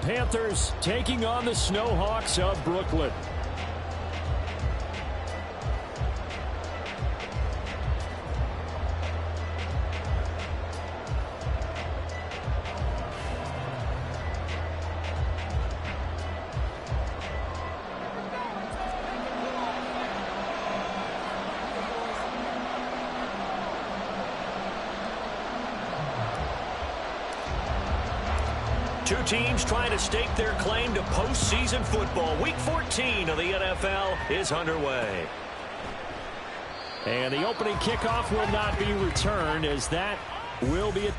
Panthers taking on the Snowhawks of Brooklyn. Two teams trying to stake their claim to postseason football. Week 14 of the NFL is underway. And the opening kickoff will not be returned, as that will be a...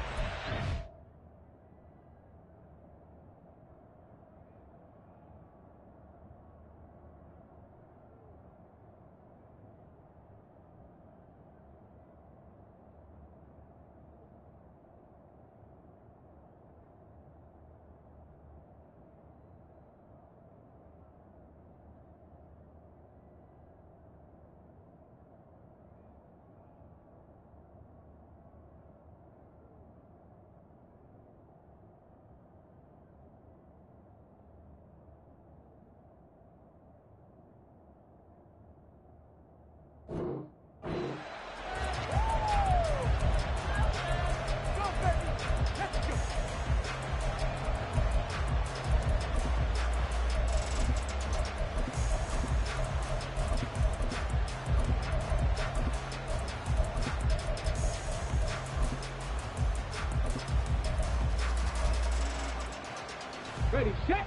Ready, set.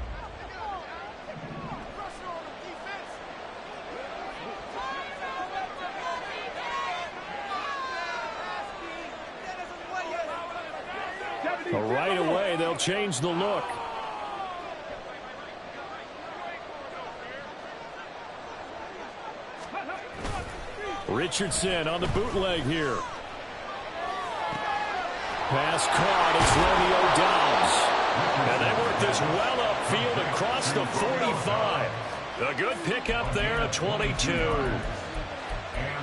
Right away, they'll change the look. Richardson on the bootleg here. Pass caught. It's Romeo Doubs. And they work this well upfield across the 45. A good pickup there at 22.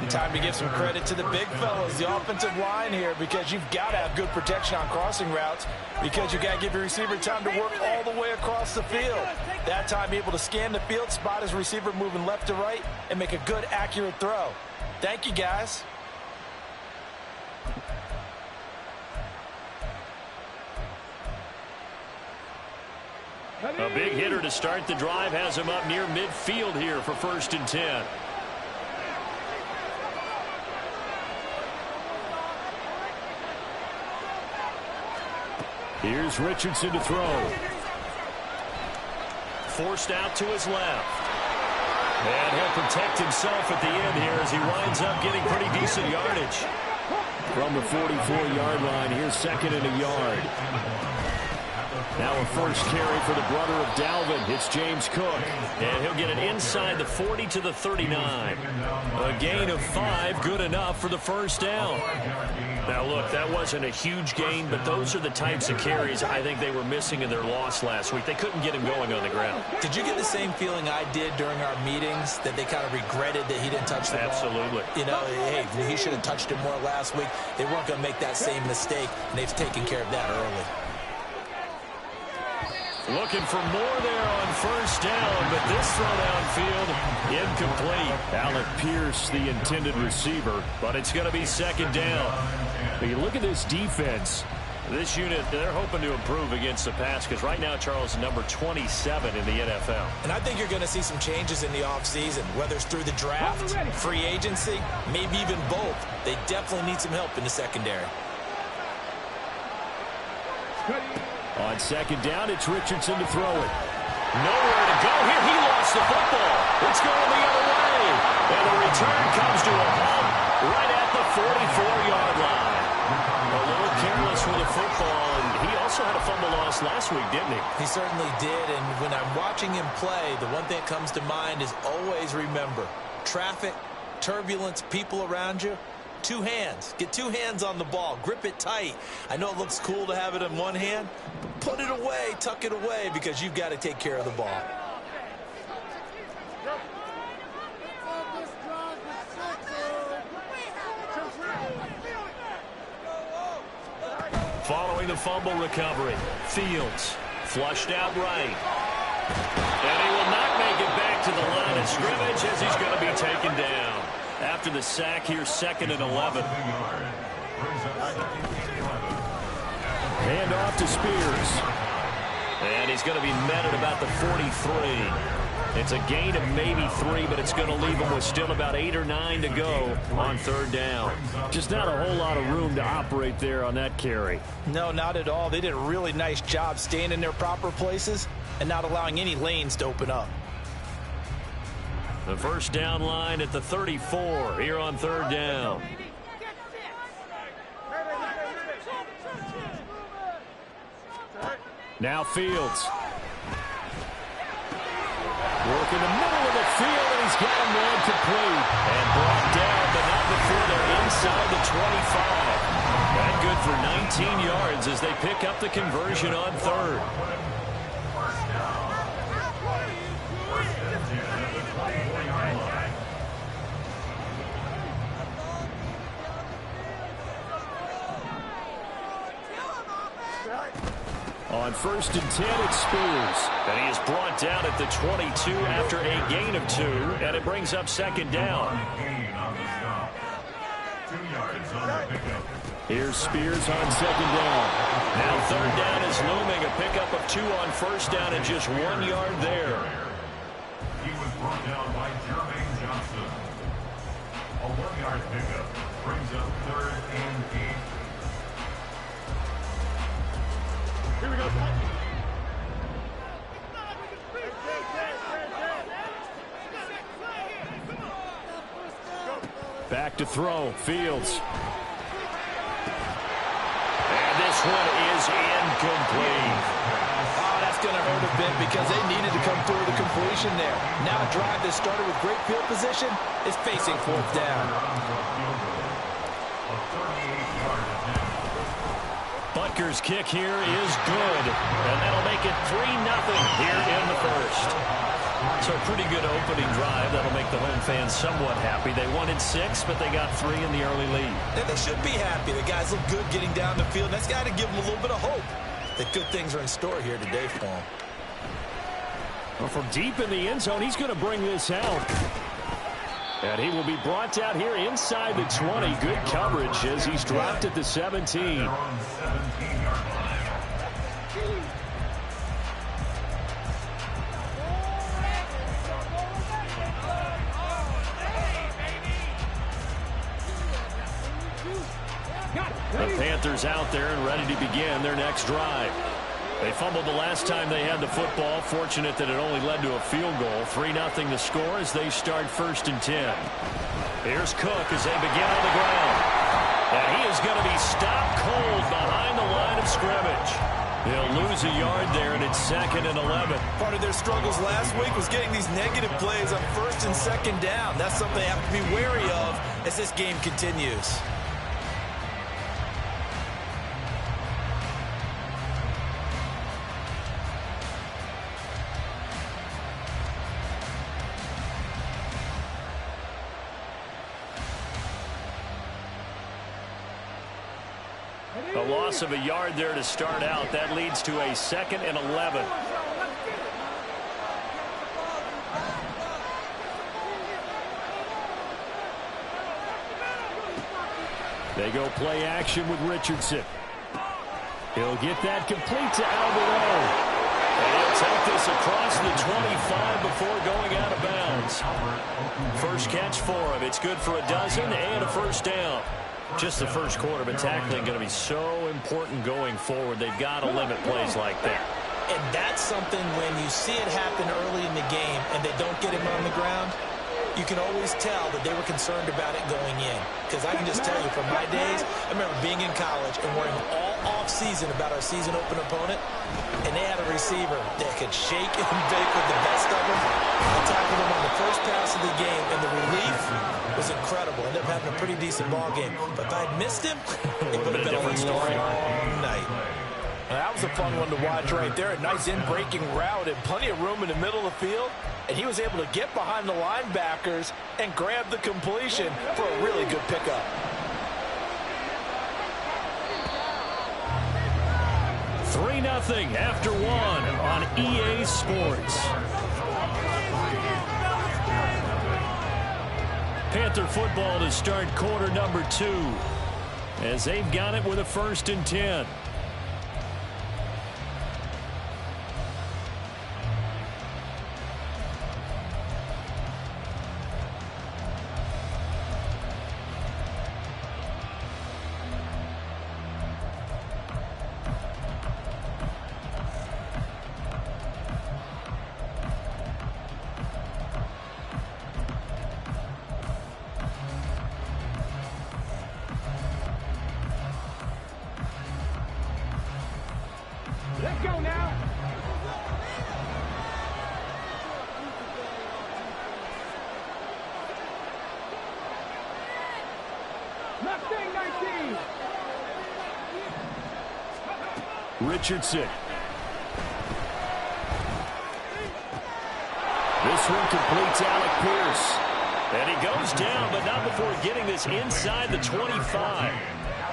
Time to give some credit to the big fellas, the offensive line here, because you've got to have good protection on crossing routes, because you've got to give your receiver time to work all the way across the field. That time, able to scan the field, spot his receiver moving left to right, and make a good, accurate throw. Thank you, guys. A big hitter to start the drive has him up near midfield here for 1st and 10. Here's Richardson to throw. Forced out to his left. And he'll protect himself at the end here as he winds up getting pretty decent yardage. From the 44-yard line, here's 2nd and a yard. Now a first carry for the brother of Dalvin. It's James Cook. And he'll get it inside the 40 to the 39. A gain of 5, good enough for the first down. Now, look, that wasn't a huge gain, but those are the types of carries I think they were missing in their loss last week. They couldn't get him going on the ground. Did you get the same feeling I did during our meetings, that they kind of regretted that he didn't touch the ball? Absolutely. You know, hey, he should have touched it more last week. They weren't going to make that same mistake, and they've taken care of that early. Looking for more there on first down, but this throw downfield incomplete. Alec Pierce, the intended receiver, but it's going to be 2nd down. But you look at this defense. This unit, they're hoping to improve against the pass, because right now Charles is number 27 in the NFL. And I think you're going to see some changes in the offseason, whether it's through the draft, free agency, maybe even both. They definitely need some help in the secondary. On 2nd down, it's Richardson to throw it. Nowhere to go here. He lost the football. It's going the other way. And the return comes to a halt right at the 44-yard line. A little careless with the football, and he also had a fumble loss last week, didn't he? He certainly did, and when I'm watching him play, the one thing that comes to mind is always remember, traffic, turbulence, people around you. 2 hands. Get 2 hands on the ball. Grip it tight. I know it looks cool to have it in one hand, but put it away, tuck it away, because you've got to take care of the ball. Following the fumble recovery, Fields Flushed out right. And he will not make it back to the line of scrimmage as he's going to be taken down. After the sack, here's 2nd and 11. Hand off to Spears. And he's going to be met at about the 43. It's a gain of maybe 3, but it's going to leave him with still about 8 or 9 to go on 3rd down. Just not a whole lot of room to operate there on that carry. No, not at all. They did a really nice job staying in their proper places and not allowing any lanes to open up. The first down line at the 34 here on 3rd down. Now Fields. Work in the middle of the field, and he's got him one complete. And brought down, but not before they're inside the 25. That good for 19 yards as they pick up the conversion on 3rd. On 1st and 10, it's Spears. And he is brought down at the 22 after a gain of 2, and it brings up 2nd down. Here's Spears on 2nd down. Now 3rd down is looming. A pickup of 2 on 1st down and just 1 yard there. He was brought down by Jermaine Johnson. A 1-yard pickup brings up 3rd and 8. Here we go. Back to throw. Fields. And this one is incomplete. Oh, that's going to hurt a bit because they needed to come through the completion there. Now a drive that started with great field position is facing 4th down. Butker's kick here is good, and that'll make it 3-0 here in the first. So a pretty good opening drive. That'll make the home fans somewhat happy. They wanted 6, but they got 3 in the early lead. And they should be happy. The guys look good getting down the field. That's got to give them a little bit of hope that good things are in store here today for them. Well, from deep in the end zone, he's going to bring this out. And he will be brought down here inside the 20. Good coverage as he's dropped at the 17. The Panthers out there and ready to begin their next drive. They fumbled the last time they had the football. Fortunate that it only led to a field goal. 3-0 the score as they start 1st and 10. Here's Cook as they begin on the ground. And he is going to be stopped cold behind the line of scrimmage. He'll lose a yard there, and it's 2nd and 11. Part of their struggles last week was getting these negative plays on 1st and 2nd down. That's something they have to be wary of as this game continues. A loss of a yard there to start out. That leads to a 2nd and 11. They go play action with Richardson. He'll get that complete to Alvarado. And he'll take this across the 25 before going out of bounds. First catch for him. It's good for a dozen and a 1st down. Just the first quarter, but tackling going to be so important going forward. They've got to limit plays like that. And that's something when you see it happen early in the game and they don't get him on the ground, you can always tell that they were concerned about it going in. Because I can just tell you from my days, I remember being in college and worrying all off-season about our season open opponent, and they had a receiver that could shake and bake with the best of them. I tackled him on the first pass of the game, and the relief was incredible. Ended up having a pretty decent ball game. But if I had missed him, it would have been a long night. That was a fun one to watch right there. A nice in-breaking route and plenty of room in the middle of the field. And he was able to get behind the linebackers and grab the completion for a really good pickup. 3-0 after one on EA Sports. Panther football to start quarter number 2 as they've got it with a 1st and 10. Let's go now. Mustang 19. Richardson. This one completes Alec Pierce. And he goes down, but not before getting this inside the 25.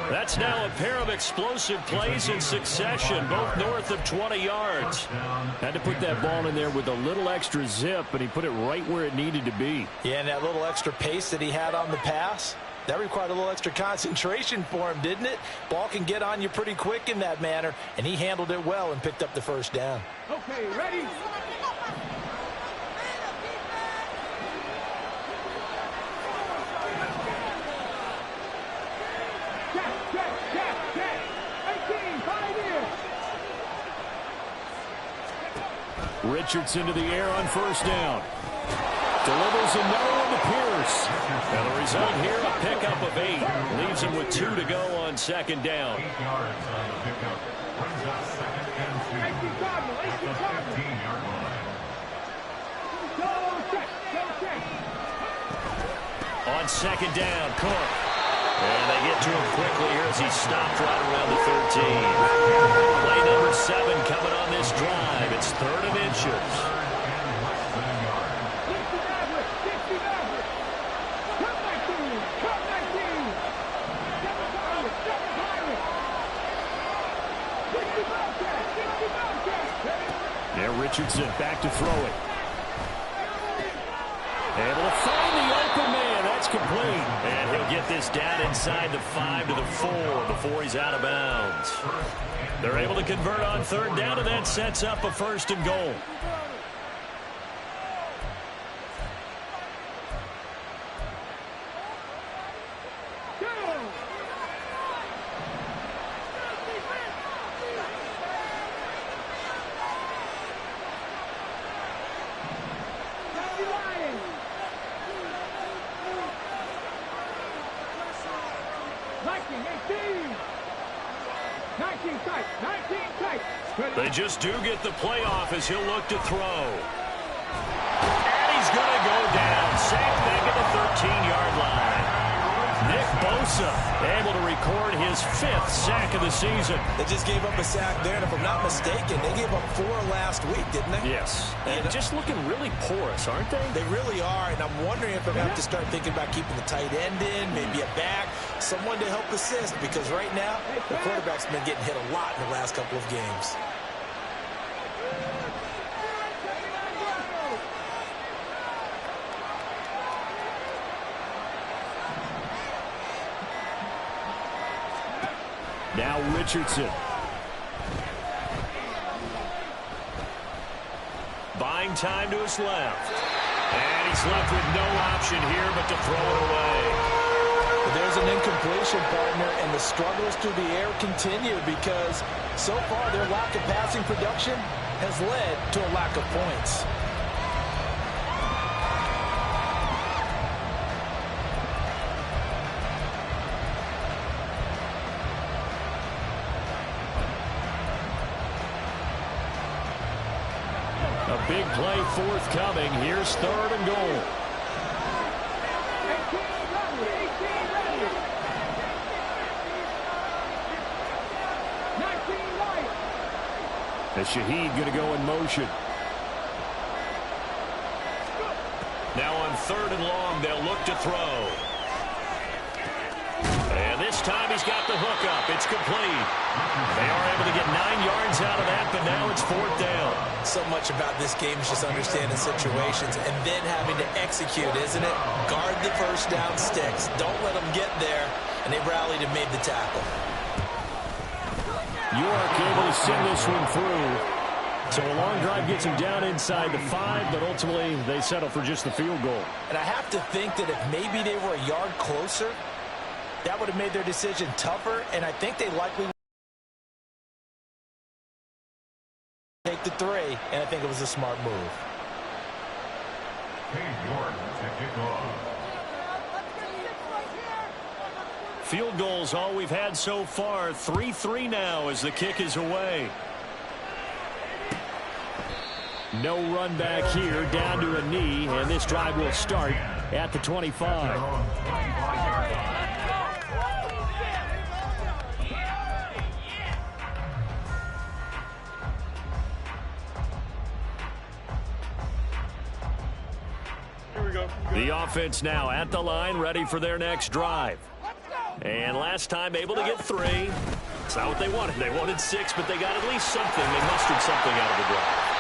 That's now a pair of explosive plays in succession, both north of 20 yards. Had to put that ball in there with a little extra zip, and he put it right where it needed to be. Yeah, and that little extra pace that he had on the pass, that required a little extra concentration for him, didn't it? Ball can get on you pretty quick in that manner, and he handled it well and picked up the 1st down. Okay, ready? Richardson to the air on 1st down. Delivers another one to Pierce. And the result here, a pickup of 8. Leaves him with 2 to go on 2nd down. 8 yards on the pickup. Brings up 2nd and 2. At the 15-yard line. On 2nd down, Cook. And they get to him quickly here as he stopped right around the 13. Play number 7 coming on this drive. It's 3rd and inches. There, Richardson back to throw it. Able to find the open man. That's complete. And he'll get this down inside the 5 to the 4 before he's out of bounds. They're able to convert on 3rd down, and that sets up a 1st and goal. They just do get the playoff as he'll look to throw. And he's going to go down. Sacked back at the 13-yard line. Nick Bosa able to record his 5th sack of the season. They just gave up a sack there, and if I'm not mistaken, they gave up 4 last week, didn't they? Yes. And just looking really porous, aren't they? They really are, and I'm wondering if they're going to have to start thinking about keeping the tight end in, maybe a back, someone to help assist, because right now, the quarterback's been getting hit a lot in the last couple of games. Now Richardson. Buying time to his left. And he's left with no option here but to throw it away. There's an incompletion, partner, and the struggles through the air continue because so far their lack of passing production has led to a lack of points. A big play forthcoming. Here's 3rd and goal. As Shaheed going to go in motion. Now on 3rd and long, they'll look to throw. And this time he's got the hook up. It's complete. They are able to get 9 yards out of that, but now it's 4th down. So much about this game is just understanding situations and then having to execute, isn't it? Guard the first down sticks. Don't let them get there. And they rallied and made the tackle. York able to send this one through. So a long drive gets him down inside the 5, but ultimately they settle for just the field goal. And I have to think that if maybe they were a yard closer, that would have made their decision tougher, and I think they likely take the 3, and I think it was a smart move. York to kick off. Field goals all we've had so far. 3-3 now as the kick is away. No run back here, down to a knee, and this drive will start at the 25. The offense now at the line, ready for their next drive. And last time able to get 3. It's not what they wanted. They wanted 6, but they got at least something. They mustered something out of the drive.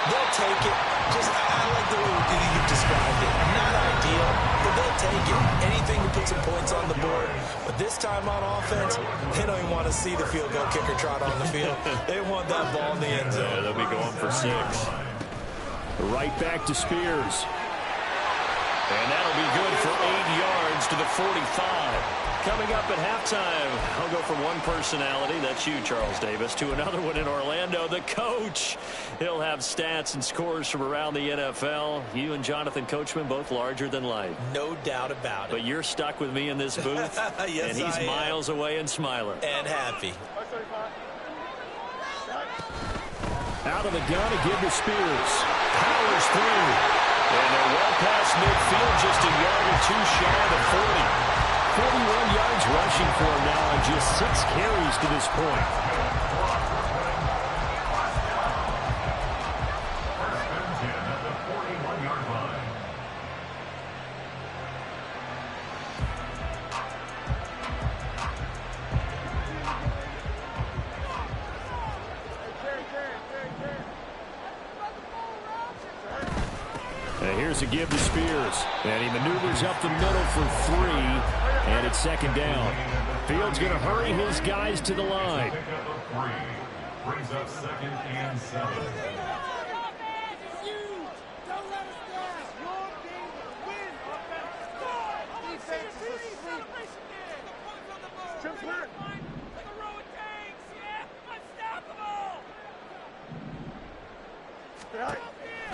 They'll take it. I like the way you've described it. Not ideal, but they'll take it. Anything to put some points on the board. But this time on offense, they don't even want to see the field goal kicker trot on the field. They want that ball in the end zone. Yeah, they'll be going for 6. Right back to Spears. And that'll be good for 8 yards to the 45. Coming up at halftime, I'll go from one personality, that's you, Charles Davis, to another one in Orlando, the coach. He'll have stats and scores from around the NFL. You and Jonathan Coachman, both larger than life. No doubt about it. But you're stuck with me in this booth, yes, and he's miles away and smiling. And happy. Out of the gun to give to Spears. Powers through. And they're well past midfield, just a yard or 2 shy of the 40. 41 yards rushing for him now on just 6 carries to this point. At the 41-yard line. And here's a give to Spears. And he maneuvers up the middle for 3. And it's 2nd down. Field's going to hurry his guys to the line. Pick up a 3. Brings up 2nd and 7.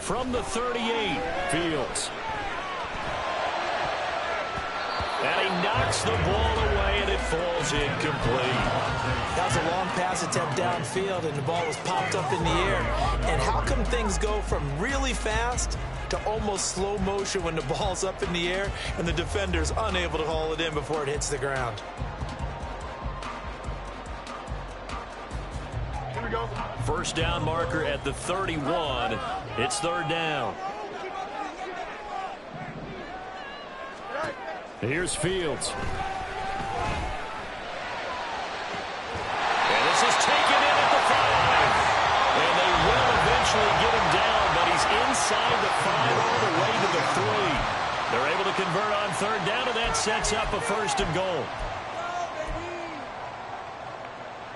From the 38, Fields. And he knocks the ball away, and it falls incomplete. That was a long pass attempt downfield, and the ball was popped up in the air. And how come things go from really fast to almost slow motion when the ball's up in the air and the defender's unable to haul it in before it hits the ground? Here we go. First down marker at the 31. It's 3rd down. Here's Fields. And this is taken in at the 5. And they will eventually get him down, but he's inside the 5 all the way to the 3. They're able to convert on 3rd down, and that sets up a 1st and goal.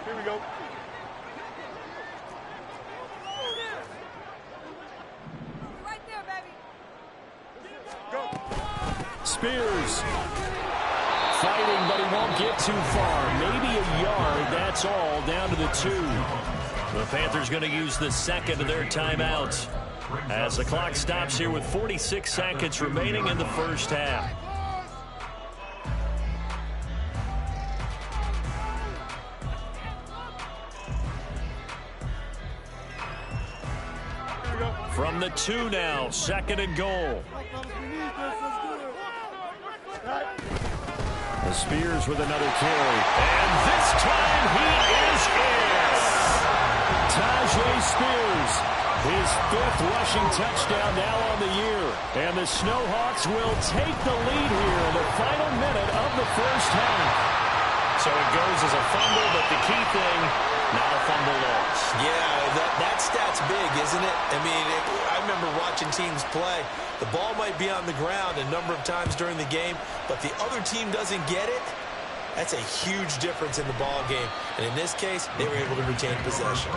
Here we go. Right there, baby. Go. Spears fighting, but he won't get too far. Maybe a yard, that's all, down to the 2. The Panthers going to use the 2nd of their timeouts as the clock stops here with 46 seconds remaining in the first half. From the 2 now, 2nd and goal. The Spears with another carry. And this time he is in. Tajay Spears, his 5th rushing touchdown now on the year. And the Snowhawks will take the lead here in the final minute of the first half. So it goes as a fumble, but the key thing, not a fumble loss. Yeah, that stat's big, isn't it? I mean, I remember watching teams play. The ball might be on the ground a number of times during the game, but the other team doesn't get it. That's a huge difference in the ball game. And in this case, they were able to retain possession.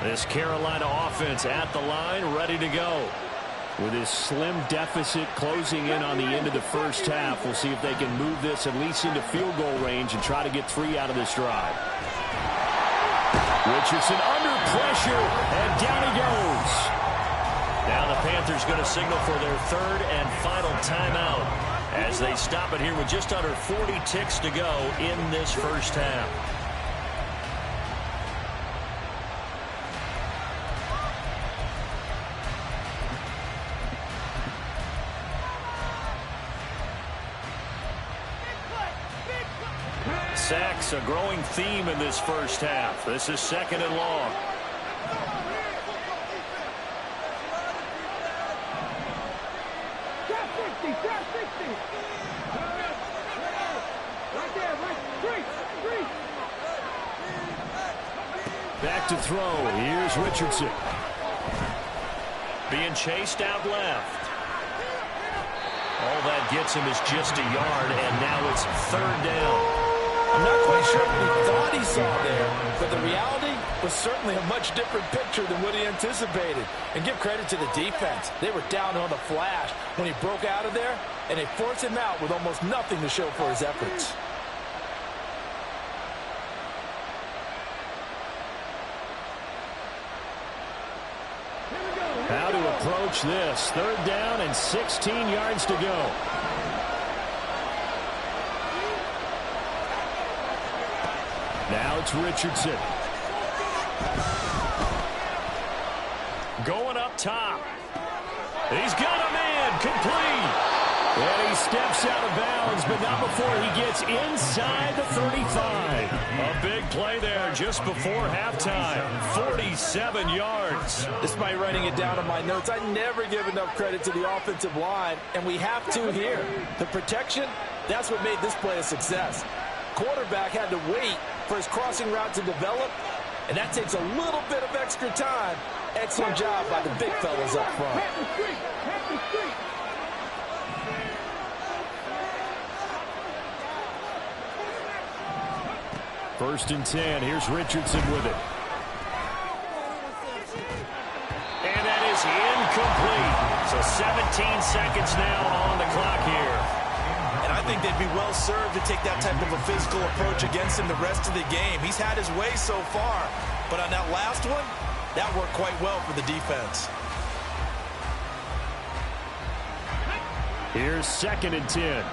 This Carolina offense at the line, ready to go. With this slim deficit closing in on the end of the first half, we'll see if they can move this at least into field goal range and try to get 3 out of this drive. Richardson under pressure, and down he goes. Now the Panthers going to signal for their 3rd and final timeout as they stop it here with just under 40 ticks to go in this first half. Sacks, a growing theme in this first half. This is 2nd and long. Back to throw. Here's Richardson. Being chased out left. All that gets him is just a yard, and now it's 3rd down. I'm not quite sure what he thought he saw there, but the reality was certainly a much different picture than what he anticipated. And give credit to the defense. They were down on the flash when he broke out of there, and they forced him out with almost nothing to show for his efforts. How to approach this. 3rd down and 16 yards to go. Now it's Richardson. Going up top. He's got a man. Complete. And he steps out of bounds, but not before he gets inside the 35. A big play there just before halftime. 47 yards. Despite writing it down on my notes, I never give enough credit to the offensive line, and we have to here. The protection, that's what made this play a success. Quarterback had to wait for his crossing route to develop, and that takes a little bit of extra time. Excellent job by the big fellas up front. 1st and 10. Here's Richardson with it. And that is incomplete. So 17 seconds now on the clock here. And I think they'd be well served to take that type of a physical approach against him the rest of the game. He's had his way so far, but on that last one, that worked quite well for the defense. Here's 2nd and 10.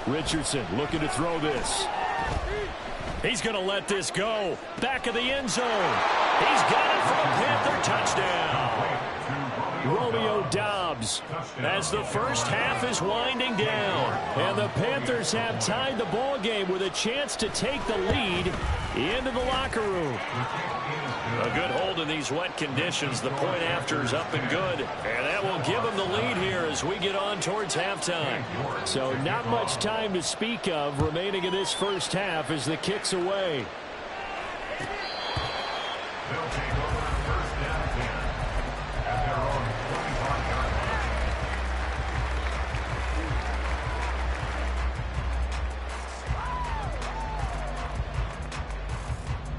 Richardson looking to throw this. He's going to let this go. Back of the end zone. He's got it for a Panther touchdown. Romeo Doubs as the first half is winding down. And the Panthers have tied the ball game with a chance to take the lead into the locker room. A good hold in these wet conditions. The point after is up and good. And that will give them the lead here as we get on towards halftime. So not much time to speak of remaining in this first half as the kick's away. They'll take over 1st and 10 at their own 25-yard line.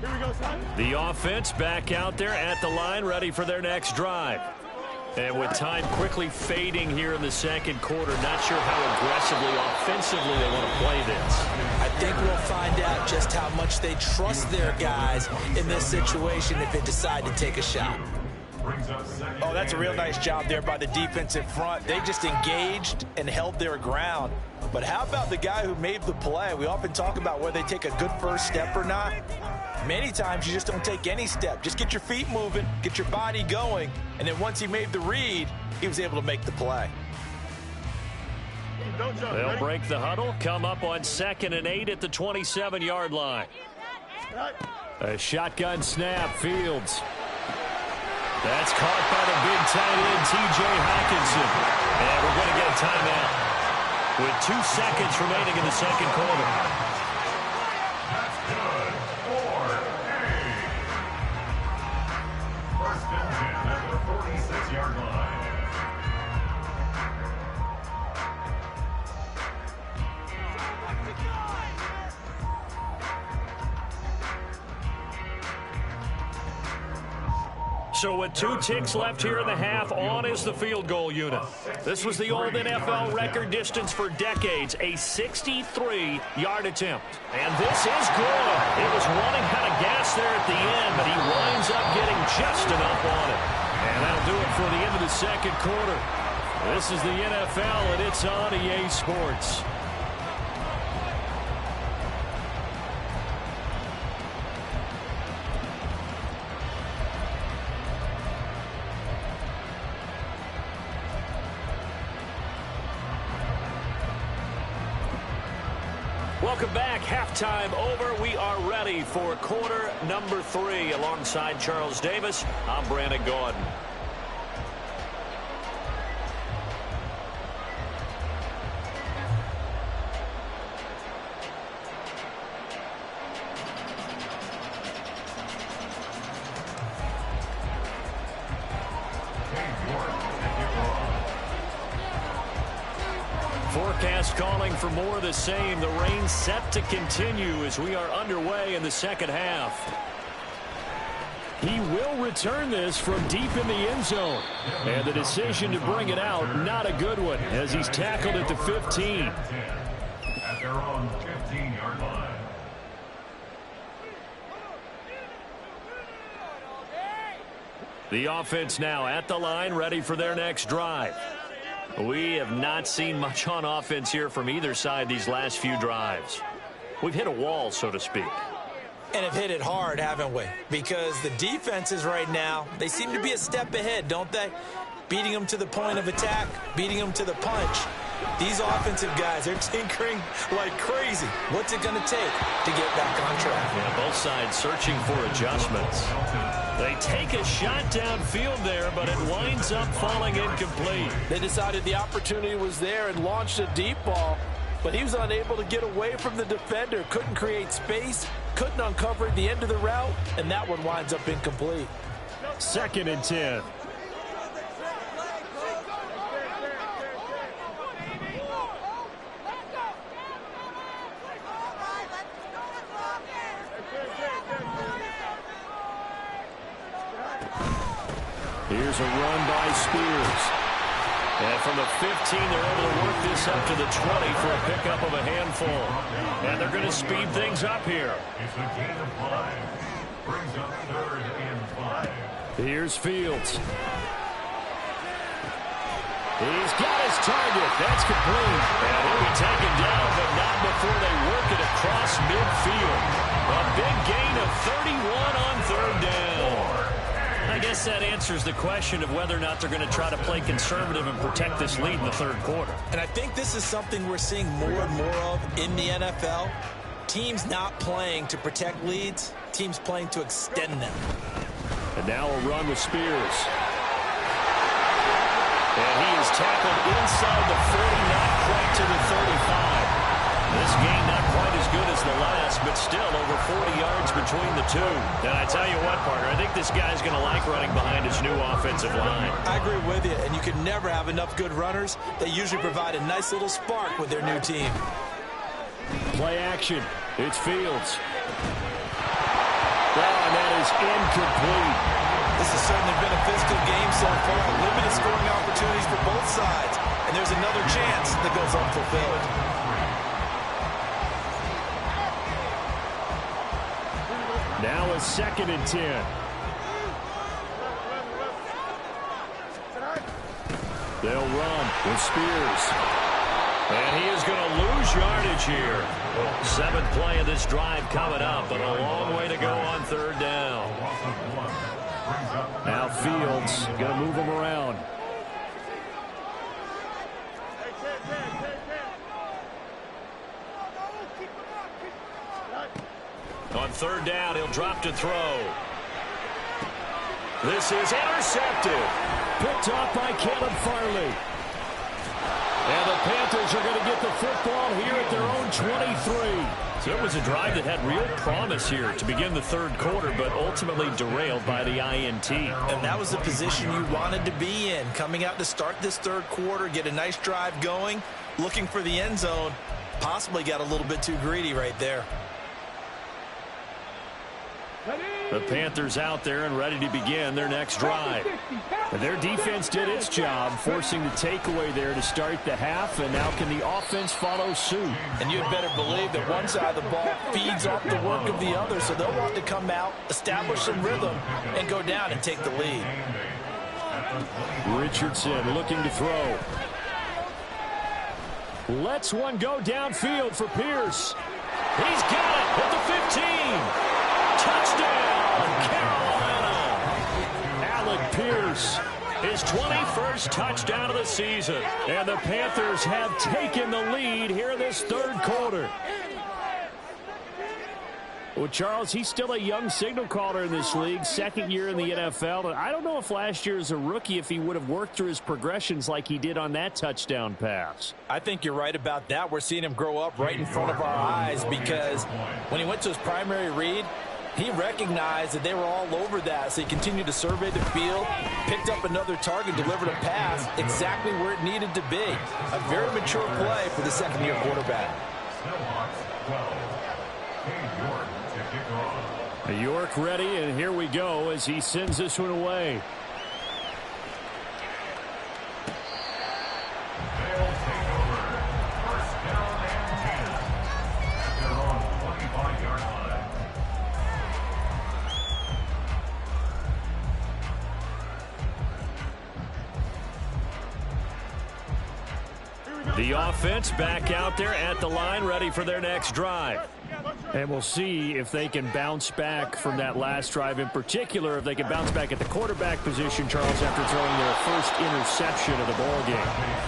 Here we go, son. The offense back out there at the line, ready for their next drive. And with time quickly fading here in the 2nd quarter, not sure how aggressively, offensively they want to play this. I think we'll find out just how much they trust their guys in this situation if they decide to take a shot. brings up second. Oh, that's a real nice job there by the defensive front. They just engaged and held their ground. But how about the guy who made the play? We often talk about whether they take a good first step or not. Many times you just don't take any step. Just get your feet moving, get your body going, and then once he made the read, he was able to make the play. They'll break the huddle, come up on 2nd and 8 at the 27-yard line. A shotgun snap, Fields. That's caught by the big tight end, T.J. Hawkinson. And we're going to get a timeout with 2 seconds remaining in the second quarter. That's good. 4-8. First and 10 at the 46-yard line. So with 2 ticks left here in the half, on is the field goal unit. This was the old NFL record distance for decades, a 63-yard attempt. And this is good. It was running out of gas there at the end, but he winds up getting just enough on it. And that'll do it for the end of the second quarter. This is the NFL, and it's on EA Sports. Welcome back. Halftime over. We are ready for quarter number 3. Alongside Charles Davis, I'm Brandon Gordon. Forecast calling for more of the same. The rain set to continue as we are underway in the second half. He will return this from deep in the end zone. And the decision to bring it out, not a good one, as he's tackled at the 15. At their own 15-yard line. The offense now at the line, ready for their next drive. We have not seen much on offense here from either side these last few drives. We've hit a wall, so to speak. And have hit it hard, haven't we? Because the defenses right now, they seem to be a step ahead, don't they? Beating them to the point of attack, beating them to the punch. These offensive guys are tinkering like crazy. What's it going to take to get back on track? Yeah, both sides searching for adjustments. They take a shot downfield there, but it winds up falling incomplete. They decided the opportunity was there and launched a deep ball, but he was unable to get away from the defender, couldn't create space, couldn't uncover at the end of the route, and that one winds up incomplete. 2nd and 10. Here's a run by Spears. And from the 15, they're able to work this up to the 20 for a pickup of a handful. And they're going to speed things up here. It's a gain of 5. Brings up 3rd and 5. Here's Fields. He's got his target. That's complete. And he'll be taken down, but not before they work it across midfield. A big gain of 31 on 3rd down. I guess that answers the question of whether or not they're going to try to play conservative and protect this lead in the 3rd quarter. And I think this is something we're seeing more and more of in the NFL. Teams not playing to protect leads, teams playing to extend them. And now a run with Spears. And he is tackled inside the 40, not quite to the 35. This game not quite as good as the last, but still over 40 yards between the two. And I tell you what, partner, I think this guy's going to like running behind his new offensive line. I agree with you, and you can never have enough good runners. They usually provide a nice little spark with their new team. Play action. It's Fields. Oh, and that is incomplete. This has certainly been a physical game so far. Limited scoring opportunities for both sides. And there's another chance that goes unfulfilled. Now a 2nd and 10. They'll run with Spears. And he is going to lose yardage here. 7th play of this drive coming up, but a long way to go on 3rd down. Now Fields going to move him around. On 3rd down, he'll drop to throw. This is intercepted. Picked off by Caleb Farley. And the Panthers are going to get the football here at their own 23. So it was a drive that had real promise here to begin the 3rd quarter, but ultimately derailed by the INT. And that was the position you wanted to be in. Coming out to start this 3rd quarter, get a nice drive going, looking for the end zone. Possibly got a little bit too greedy right there. The Panthers out there and ready to begin their next drive. And their defense did its job, forcing the takeaway there to start the half, and now can the offense follow suit? And you'd better believe that one side of the ball feeds off the work of the other, so they'll want to come out, establish some rhythm, and go down and take the lead. Richardson looking to throw. Lets one go downfield for Pierce. He's got it at the 15. Touchdown, Carolina. Alec Pierce, his 21st touchdown of the season. And the Panthers have taken the lead here this 3rd quarter. Well, Charles, he's still a young signal caller in this league, 2nd year in the NFL. And I don't know if last year as a rookie if he would have worked through his progressions like he did on that touchdown pass. I think you're right about that. We're seeing him grow up right in front of our eyes because when he went to his primary read, he recognized that they were all over that, so he continued to survey the field, picked up another target, delivered a pass exactly where it needed to be. A very mature play for the 2nd-year quarterback. York ready, and here we go as he sends this one away. They'll take over. 1st down and 10. At their own 25-yard line. The offense back out there at the line, ready for their next drive. And we'll see if they can bounce back from that last drive, in particular, if they can bounce back at the quarterback position, Charles, after throwing their first interception of the ball game.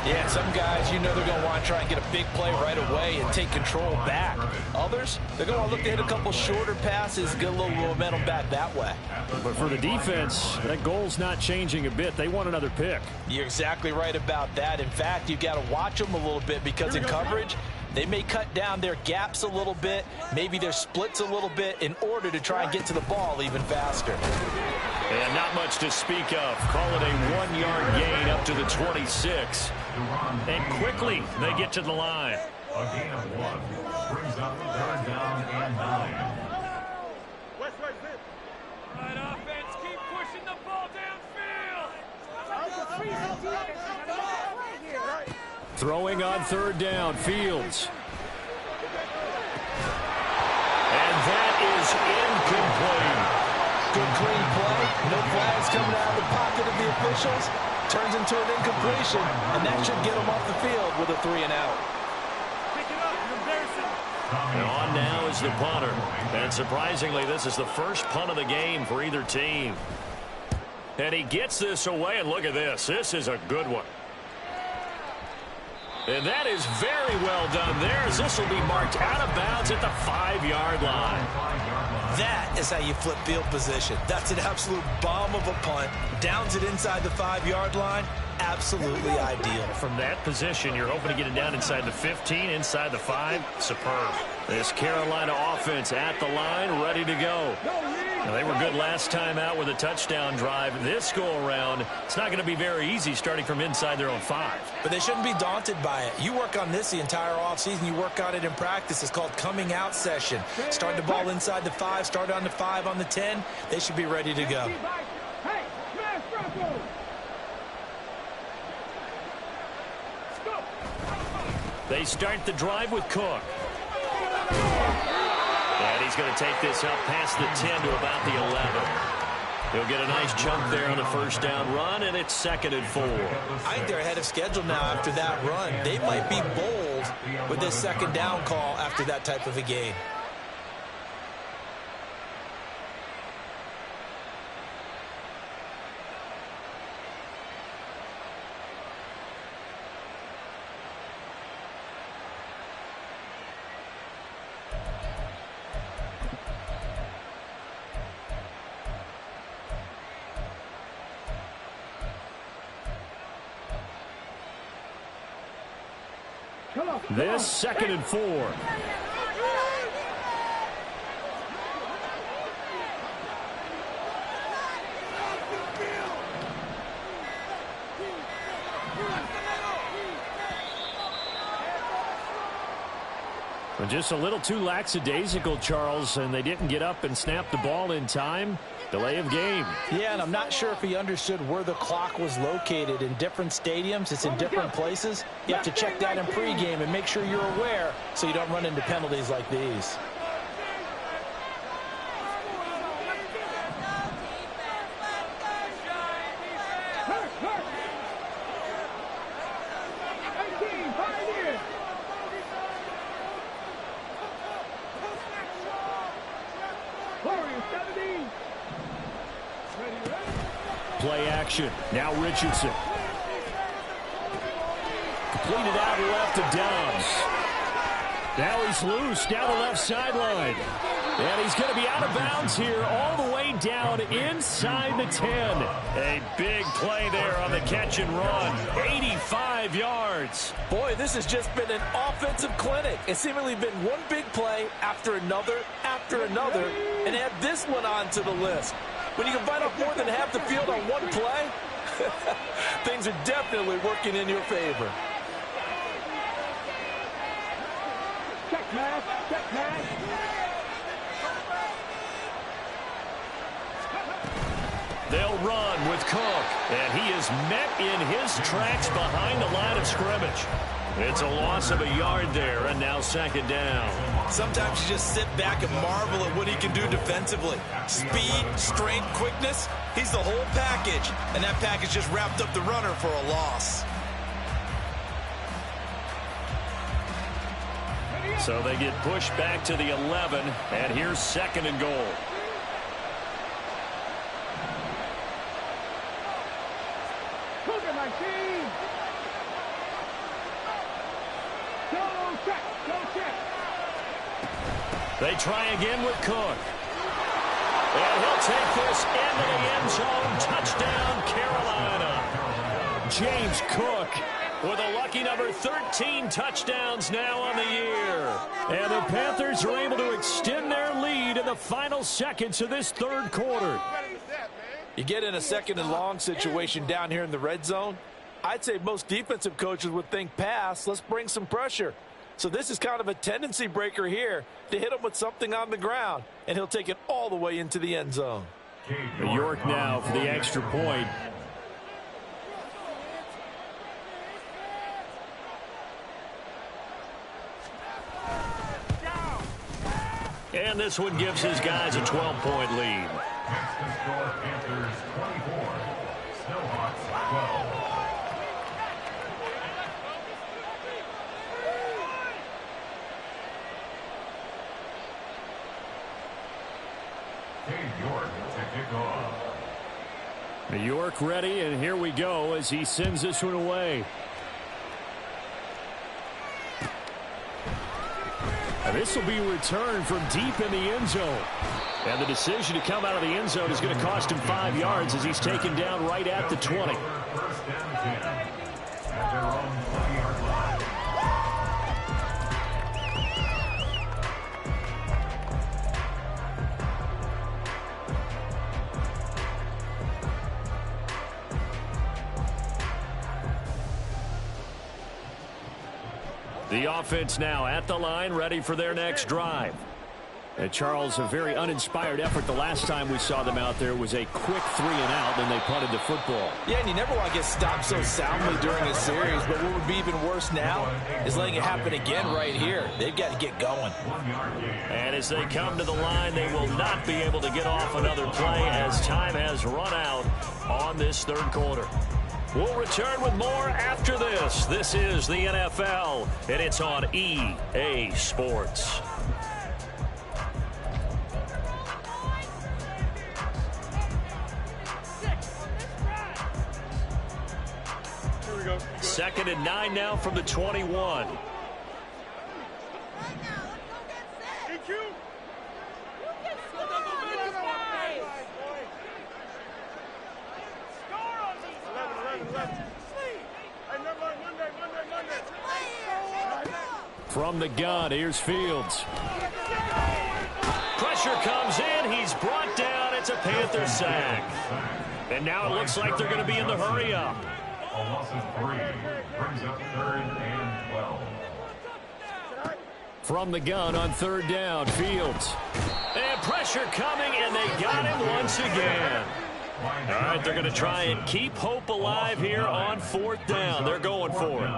Yeah, some guys, you know they're going to want to try and get a big play right away and take control back. Others, they're going to look to hit a couple shorter passes, get a little momentum back that way. But for the defense, that goal's not changing a bit. They want another pick. You're exactly right about that. In fact, you've got to watch them a little bit because in coverage, they may cut down their gaps a little bit, maybe their splits a little bit in order to try and get to the ball even faster. And not much to speak of. Call it a 1-yard gain up to the 26. And quickly they get to the line. A gain of 1 brings up 3rd down and 9. All right, offense, keep pushing the ball downfield. Throwing on 3rd down, Fields. And that is incomplete. Good clean play. No flags coming out of the pocket of the officials. Turns into an incompletion, and that should get them off the field with a 3-and-out. And on now is the punter. And surprisingly, this is the first punt of the game for either team. And he gets this away, and look at this. This is a good one. And that is very well done there, as this will be marked out of bounds at the 5-yard line. That is how you flip field position. That's an absolute bomb of a punt. Downs it inside the 5-yard line. Absolutely ideal. From that position, you're hoping to get it down inside the 15, inside the 5. Superb. This Carolina offense at the line, ready to go. Now, they were good last time out with a touchdown drive. This go-around, it's not going to be very easy starting from inside their own 5. But they shouldn't be daunted by it. You work on this the entire offseason. You work on it in practice. It's called coming out session. Start the ball inside the 5, start on the 5, on the 10. They should be ready to go. They start the drive with Cook. And he's going to take this up past the 10 to about the 11. He'll get a nice jump there on the first down run, and it's 2nd and 4. I think they're ahead of schedule now after that run. They might be bold with this 2nd down call after that type of a game. This 2nd and 4. Just a little too lackadaisical, Charles, and they didn't get up and snap the ball in time. Delay of game. Yeah, and I'm not sure if he understood where the clock was located. In different stadiums, it's in different places. You have to check that in pregame and make sure you're aware so you don't run into penalties like these. Play action. Now Richardson. Completed out left to Downs. Now he's loose down the left sideline. And he's going to be out of bounds here all the way down inside the 10. A big play there on the catch and run. 85 yards. Boy, this has just been an offensive clinic. It's seemingly been one big play after another, and add this one onto the list. When you can bite off more than half the field on one play, things are definitely working in your favor. Check pass, check pass. They'll run with Cook, and he is met in his tracks behind the line of scrimmage. It's a loss of a yard there, and now 2nd down. Sometimes you just sit back and marvel at what he can do defensively. Speed, strength, quickness, he's the whole package, and that package just wrapped up the runner for a loss. So they get pushed back to the 11, and here's 2nd and goal. Look at my team. Go check, go check. They try again with Cook. And he'll take this into the end zone. Touchdown, Carolina. James Cook with a lucky number 13 touchdowns now on the year. And the Panthers are able to extend their lead in the final seconds of this 3rd quarter. You get in a 2nd and long situation down here in the red zone, I'd say most defensive coaches would think pass, let's bring some pressure. So this is kind of a tendency breaker here to hit him with something on the ground, and he'll take it all the way into the end zone. York now for the extra point. And this one gives his guys a 12-point lead. Next to score, Panthers 24, Snowhawks 12. York to kick off. York ready, and here we go as he sends this one away. And this will be returned from deep in the end zone. And the decision to come out of the end zone is going to cost him 5 yards as he's taken down right at the 20. First down 10 at their own 20-yard line. The offense now at the line, ready for their next drive. Charles, a very uninspired effort. The last time we saw them out there was a quick 3-and-out, and they punted the football. Yeah, and you never want to get stopped so soundly during a series, but what would be even worse now is letting it happen again right here. They've got to get going. And as they come to the line, they will not be able to get off another play as time has run out on this third quarter. We'll return with more after this. This is the NFL, and it's on EA Sports. Second and 9 now from the 21. From the gun, here's Fields. Pressure comes in. He's brought down. It's a Panther sack. And now it looks like they're going to be in the hurry-up. A loss of 3 brings up 3rd and 12. From the gun on 3rd down, Fields. And pressure coming, and they got him once again. All right, they're going to try and keep hope alive here on 4th down. They're going for it.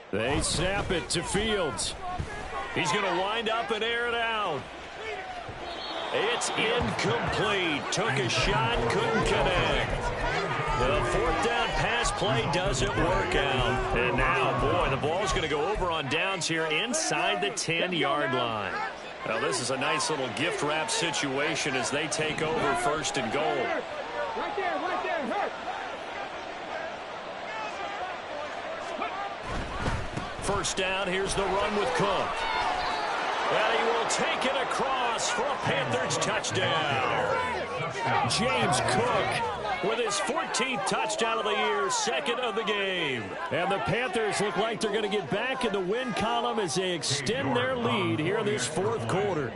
They snap it to Fields. He's going to wind up and air it out. It's incomplete. Took a shot, couldn't connect. The 4th down pass play doesn't work out. And now, boy, the ball's going to go over on downs here inside the 10-yard line. Well, this is a nice little gift wrap situation as they take over 1st and goal. Right there, hurt. First down, here's the run with Cook. And he will take it across for a Panthers touchdown. James Cook with his 14th touchdown of the year, 2nd of the game. And the Panthers look like they're going to get back in the win column as they extend their lead here in this 4th quarter.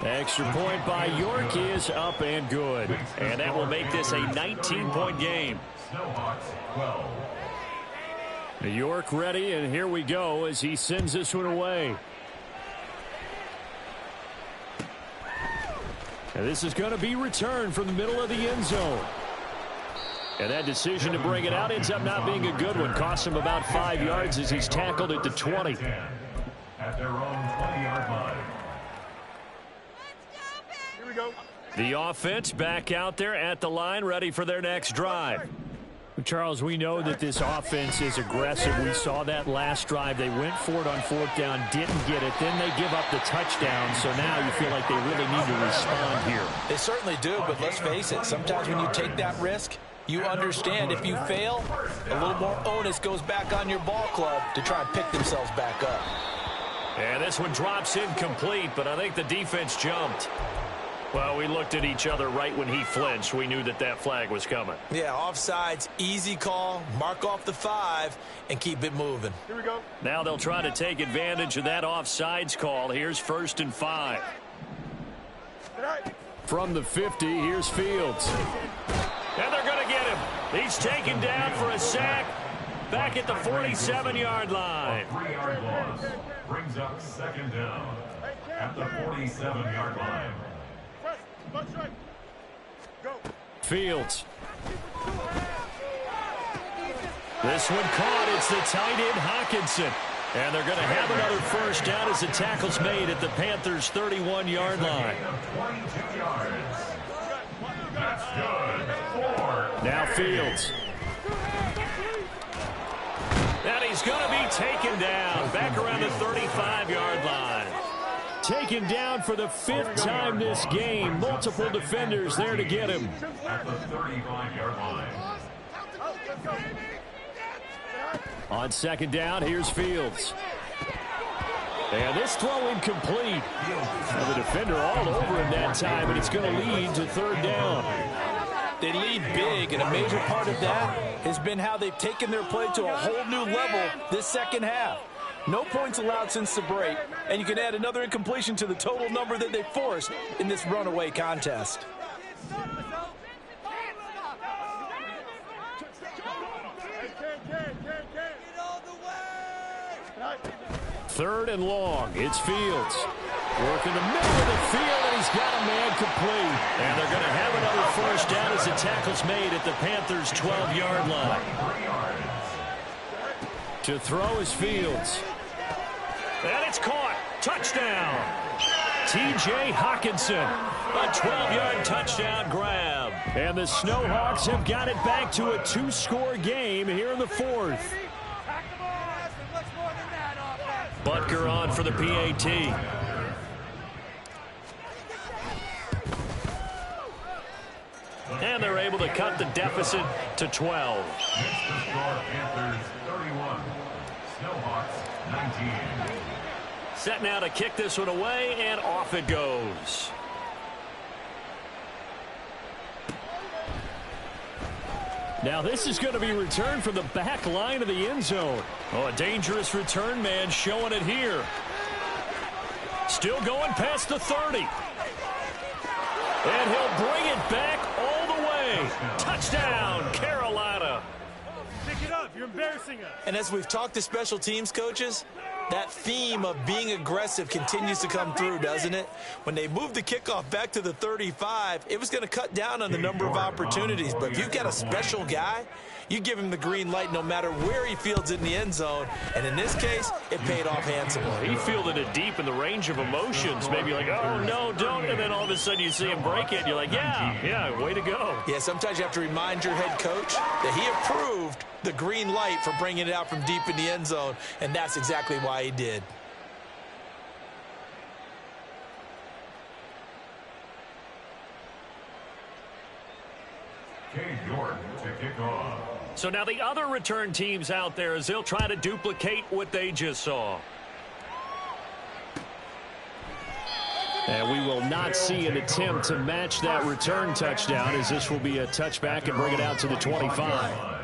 Extra point by York is up and good. And that will make this a 19-point game. New York ready, and here we go as he sends this one away. And this is going to be returned from the middle of the end zone. And that decision to bring it out ends up not being a good one. Costs him about 5 yards as he's tackled at the 20. At their own 20-yard line. Here we go. The offense back out there at the line, ready for their next drive. Charles, we know that this offense is aggressive. We saw that last drive. They went for it on 4th down, didn't get it. Then they give up the touchdown. So now you feel like they really need to respond here. They certainly do, but let's face it. Sometimes when you take that risk, you understand if you fail, a little more onus goes back on your ball club to try and pick themselves back up. And this one drops incomplete, but I think the defense jumped. Well, we looked at each other right when he flinched. We knew that that flag was coming. Yeah, offsides, easy call, mark off the 5, and keep it moving. Here we go. Now they'll try to take advantage of that offsides call. Here's 1st and 5. From the 50, here's Fields. And they're going to get him. He's taken down for a sack back at the 47-yard line. A 3-yard loss brings up 2nd down at the 47-yard line. Fields. This one caught. It's the tight end Hawkinson. And they're going to have another first down as the tackle's made at the Panthers' 31-yard line. 22 yards. That's good. 4. Now Fields. And he's going to be taken down back around the 35-yard line. Taken down for the 5th time this game. Multiple defenders there to get him. At the 35-yard line. On 2nd down, here's Fields. And this throw incomplete. And the defender all over him that time, and it's going to lead to 3rd down. They lead big, and a major part of that has been how they've taken their play to a whole new level this second half. No points allowed since the break, and you can add another incompletion to the total number that they forced in this runaway contest. 3rd and long. It's Fields. Working the middle of the field, and he's got a man complete. And they're going to have another first down as the tackle's made at the Panthers' 12-yard line. To throw is Fields. And it's caught. Touchdown. T.J. Hawkinson. A 12-yard touchdown grab. And the Snowhawks have got it back to a 2-score game here in the 4th. Butker on for the PAT. And they're able to cut the deficit to 12. Panthers 31. Snowhawks 19. Set now to kick this one away, and off it goes. Now this is going to be returned from the back line of the end zone. Oh, a dangerous return man showing it here. Still going past the 30. And he'll bring it back all the way. Touchdown, Carolina. Pick it up. You're embarrassing us. And as we've talked to special teams coaches, that theme of being aggressive continues to come through, doesn't it? When they moved the kickoff back to the 35, it was going to cut down on the number of opportunities. But if you've got a special guy, you give him the green light no matter where he fields in the end zone. And in this case, it paid off handsomely. He fielded it deep in the range of emotions. Maybe like, oh, no, don't. And then all of a sudden you see him break it. And you're like, yeah, way to go. Yeah, sometimes you have to remind your head coach that he approved the green light for bringing it out from deep in the end zone. And that's exactly why he did. Cade York to kick off. So now the other return teams out there as they'll try to duplicate what they just saw. And we will not see an attempt to match that return touchdown, as this will be a touchback and bring it out to the 25.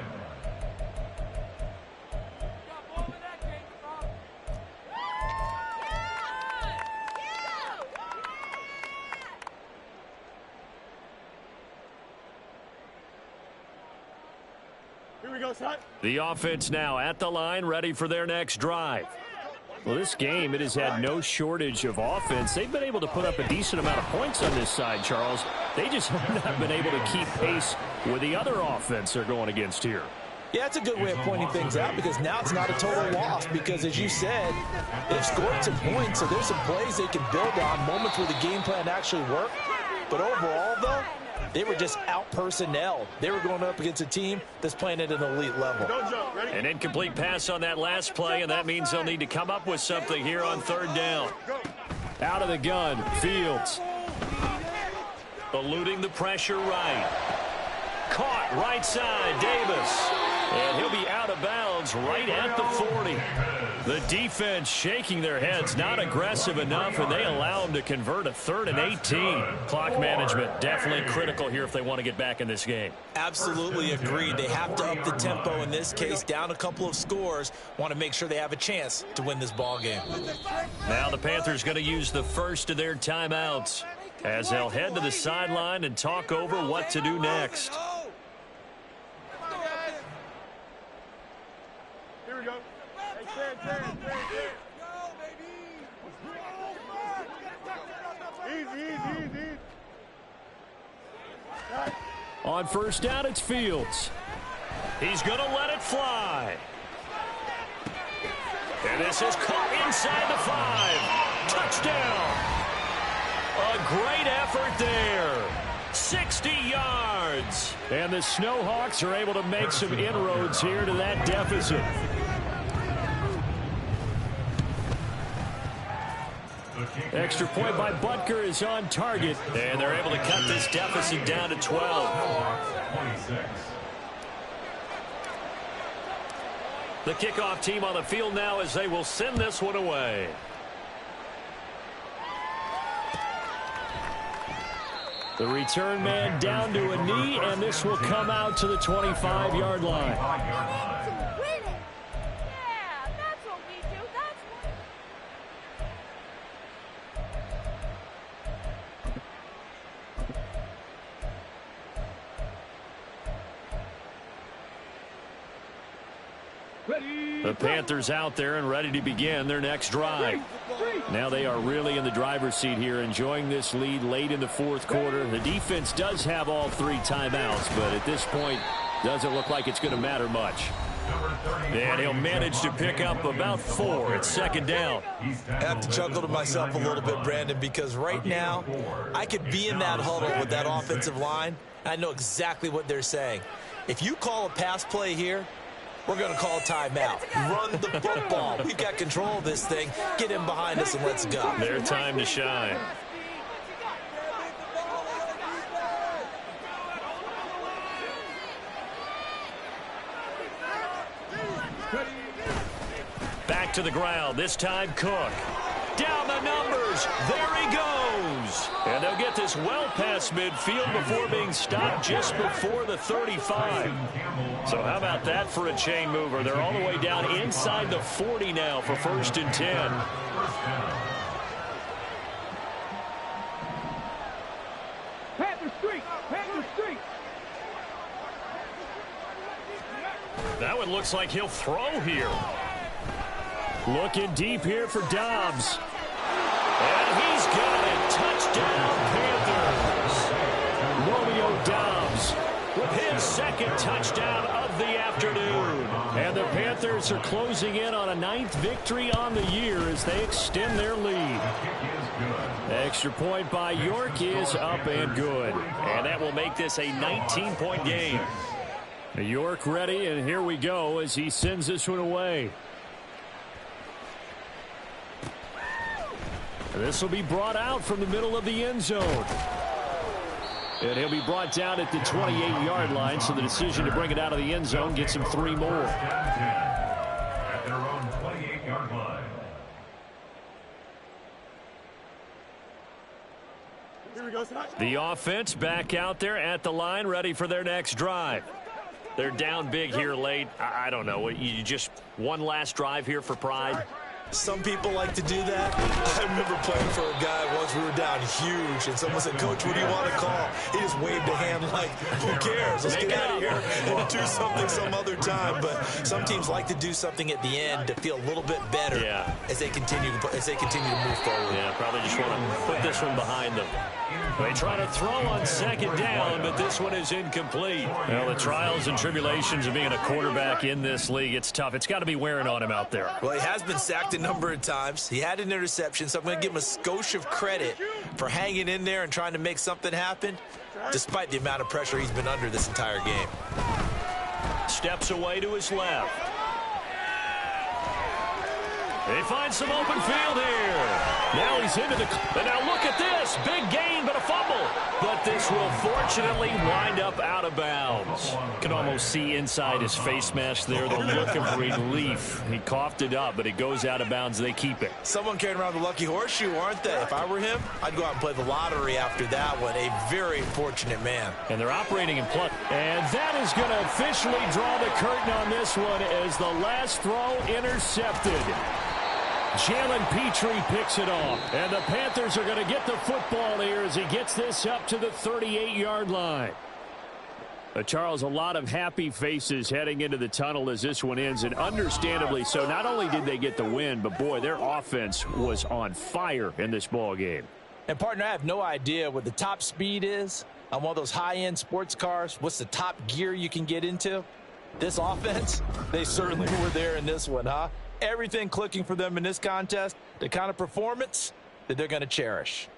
Here we go, son. The offense now at the line, ready for their next drive. Well, this game, it has had no shortage of offense. They've been able to put up a decent amount of points on this side, Charles. They just have not been able to keep pace with the other offense they're going against here. Yeah, it's a good way of pointing things out because now it's not a total loss because, as you said, they've scored some points, so there's some plays they can build on, moments where the game plan actually worked. But overall, though, they were just out-personnel. They were going up against a team that's playing at an elite level. An incomplete pass on that last play, and that means they'll need to come up with something here on 3rd down. Out of the gun, Fields. Eluding the pressure right. Caught right side, Davis. And he'll be out of bounds right at the 40. The defense shaking their heads, not aggressive enough, and they allow them to convert a 3rd and 18. Clock management definitely critical here if they want to get back in this game. Absolutely agreed. They have to up the tempo in this case, down a couple of scores. Want to make sure they have a chance to win this ball game. Now the Panthers going to use the first of their timeouts as they'll head to the sideline and talk over what to do next. Here we go. Easy. On 1st down, it's Fields. He's going to let it fly. And this is caught inside the 5. Touchdown. A great effort there. 60 yards. And the Snowhawks are able to make some inroads here to that deficit. Extra point by Butker is on target. And they're able to cut this deficit down to 12. The kickoff team on the field now as they will send this one away. The return man down to a knee, and this will come out to the 25-yard line. The Panthers out there and ready to begin their next drive. Now they are really in the driver's seat here, enjoying this lead late in the fourth quarter. The defense does have all 3 timeouts, but at this point, doesn't look like it's going to matter much. And he'll manage to pick up about 4. It's second down. I have to chuckle to myself a little bit, Brandon, because right now I could be in that huddle with that offensive line. I know exactly what they're saying. If you call a pass play here, we're going to call a timeout. Run the football. We've got control of this thing. Get him behind us and let's go. Their time to shine. Back to the ground. This time Cook. Down the numbers. There he goes. And they'll get this well past midfield before being stopped just before the 35. So how about that for a chain mover? They're all the way down inside the 40 now for 1st and 10. Panther Street! Panther Street! That one looks like he'll throw here. Looking deep here for Dobbs. And he's got it. Touchdown, Panthers. Romeo Dobbs with his 2nd touchdown of the afternoon. And the Panthers are closing in on a 9th victory on the year as they extend their lead. Extra point by York is up and good. And that will make this a 19-point game. York ready, and here we go as he sends this one away. This will be brought out from the middle of the end zone. And he'll be brought down at the 28-yard line, so the decision to bring it out of the end zone gets him 3 more. At their own 28-yard line. Here we go, son. The offense back out there at the line, ready for their next drive. They're down big here late. I don't know. You just one last drive here for pride? Some people like to do that. I remember playing for a guy once. We were down huge, and someone said, "Coach, what do you want to call?" He just waved a hand like, "Who cares? Let's get out of here and do something some other time." But some teams like to do something at the end to feel a little bit better as they continue to move forward. Yeah, probably just want to put this one behind them. They try to throw on 2nd down, but this one is incomplete. Well, the trials and tribulations of being a quarterback in this league, it's tough. It's got to be wearing on him out there. Well, he has been sacked a number of times. He had an interception, so I'm going to give him a skosh of credit for hanging in there and trying to make something happen, despite the amount of pressure he's been under this entire game. Steps away to his left. They find some open field here. Now he's into the... And now look at this. Big gain, but a fumble. But this will fortunately wind up out of bounds. You can almost see inside his face mask there the look of relief. He coughed it up, but it goes out of bounds. They keep it. Someone carrying around the lucky horseshoe, aren't they? If I were him, I'd go out and play the lottery after that one. A very fortunate man. And they're operating in play. And that is going to officially draw the curtain on this one as the last throw intercepted. Jalen Petrie picks it off. And the Panthers are going to get the football here as he gets this up to the 38-yard line. Charles, a lot of happy faces heading into the tunnel as this one ends, and understandably so. Not only did they get the win, but, boy, their offense was on fire in this ball game. And, partner, I have no idea what the top speed is on one of those high-end sports cars. What's the top gear you can get into? This offense, they certainly were there in this one, huh? Everything clicking for them in this contest, the kind of performance that they're going to cherish.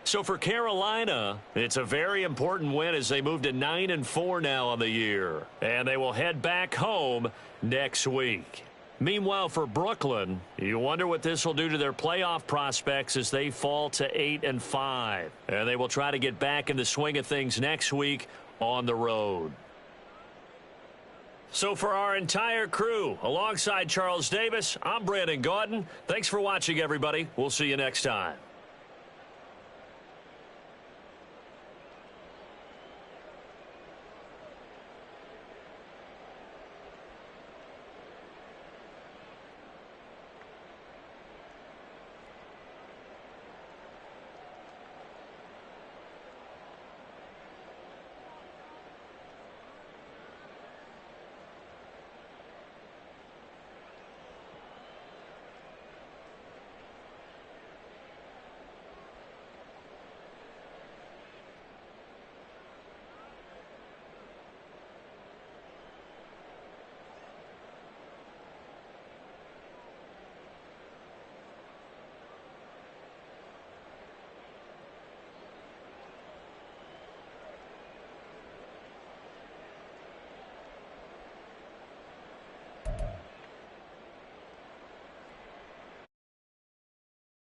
So for Carolina, it's a very important win as they move to 9-4 now on the year. And they will head back home next week. Meanwhile, for Brooklyn, you wonder what this will do to their playoff prospects as they fall to 8-5. And they will try to get back in the swing of things next week on the road. So for our entire crew, alongside Charles Davis, I'm Brandon Gaudin. Thanks for watching, everybody. We'll see you next time.